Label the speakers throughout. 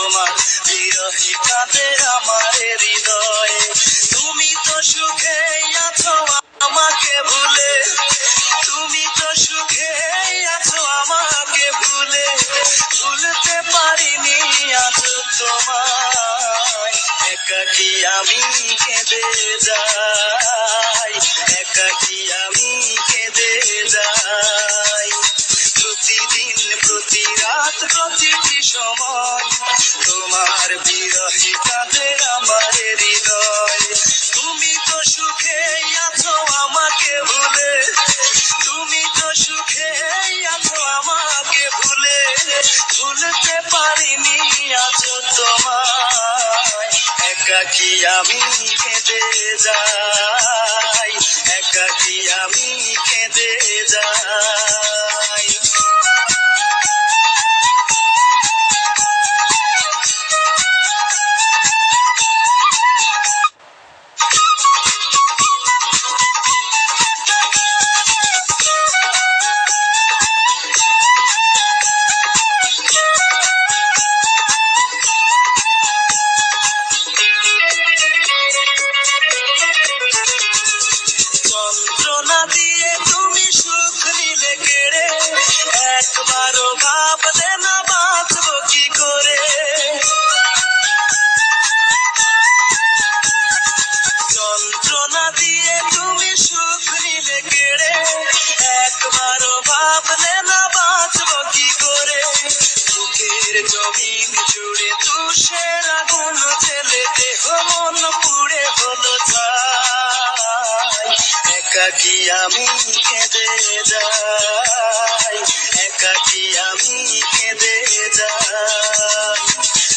Speaker 1: তোমার বিরহে কাঁদে আমার হৃদয়। তুমি তো সুখে আছো আমাকে ভুলে, তুমি তো সুখে আছো আমাকে ভুলে, ভুলতে পারিনি আজ তোমায়। একাকী আমি কেঁদে যাই, একাকী আমি কেঁদে যাই। প্রতিদিন প্রতি রাত প্রতিটি সময় তোমার বিরহে কাঁদে আমার হৃদয়। তুমি তো সুখে আছো আমাকে ভুলে, তুমি তো সুখে আছো আমাকে ভুলে, ভুলতে পারিনি আজ তোমায়। একাকী আমি কেঁদে যাই, একাকী আমি কেঁদে যাই। যন্ত্রণা দিয়ে তুমি সুখ নিলে কেড়ে, একবারও ভাবলে না বাঁচবো কি করে। যন্ত্রণা দিয়ে তুমি সুখ নিলে কেড়ে, একবারও ভাবলে না বাঁচবো কি করে। বুকের জমিন জুড়ে তুষের আগুন জ্বেলে দেহ মন পুড়ে হলো ছাই। একাকী আমি কেঁদে যাই, একাকী আমি কেঁদে যাই।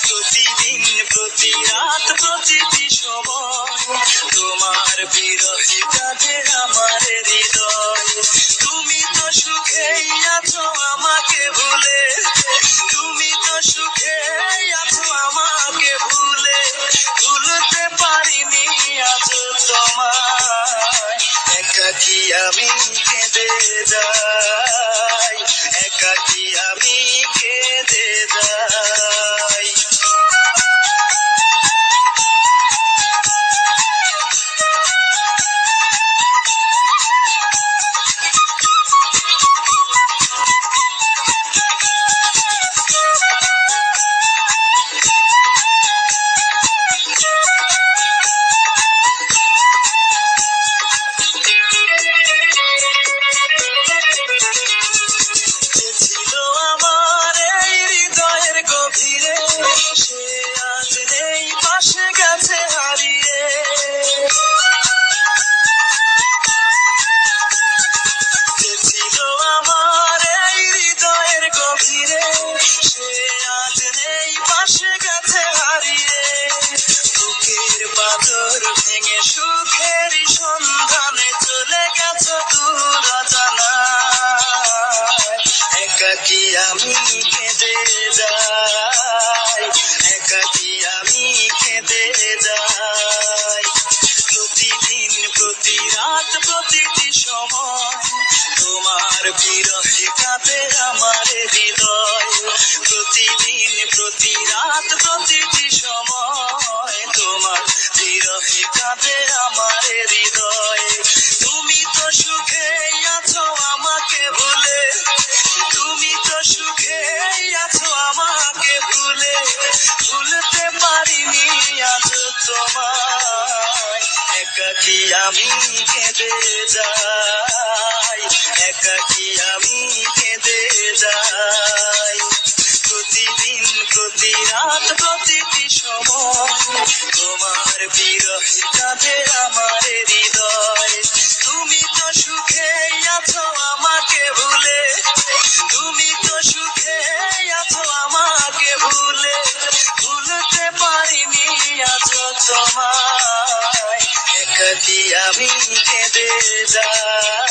Speaker 1: প্রতিদিন প্রতি রাত প্রতিটি সময় তোমার বিরহে কাঁদে আমার হৃদয়। তুমি তো সুখেই আছো আমাকে ভুলে, তুমি তো সুখেই আছো আমাকে ভুলে, ভুলতে পারিনি আজ তোমায়। একাকী আমি কেঁদে যাই, একাকী আমি কেঁদে যাই। ছিল আমার এই হৃদয়ের গভীরে, সে আজ নেই পাশে গেছে হারিয়ে। যে ছিল আমার এই হৃদয়ের গভীরে, সে আজ নেই পাশে গেছে হারিয়ে। বুকের পাথর ভেঙে সুখেরই সন্ধানে চলে গেছে দূর অজানায়। একাকী আমি কেঁদে যাই, একাকী আমি কেঁদে যাই। প্রতিদিন প্রতি রাত প্রতিটি সময় তোমার বিরহে কাঁদে আমার হৃদয়। প্রতিদিন প্রতি রাত প্রতিটি সময় তোমার বিরহে কাঁদে আমার হৃদয়। তুমি তো সুখে আছো আমাকে ভুলে, তুমি তো সুখে আছো আমাকে ভুলে, ভুলতে পারিনি আজ তোমায়। একাকী আমি কেঁদে যাই, একাকী আমি কেঁদে যাই। প্রতিদিন প্রতি রাত প্রতিটি সময় তোমার বিরহে কাঁদে আমার হৃদয়। তুমি তো সুখে আছো আমাকে ভুলে, তুমি তো সুখে আছো আমাকে ভুলে, ভুলতে পারিনি আজ তোমায়। একাকী আমি কেঁদে যাই।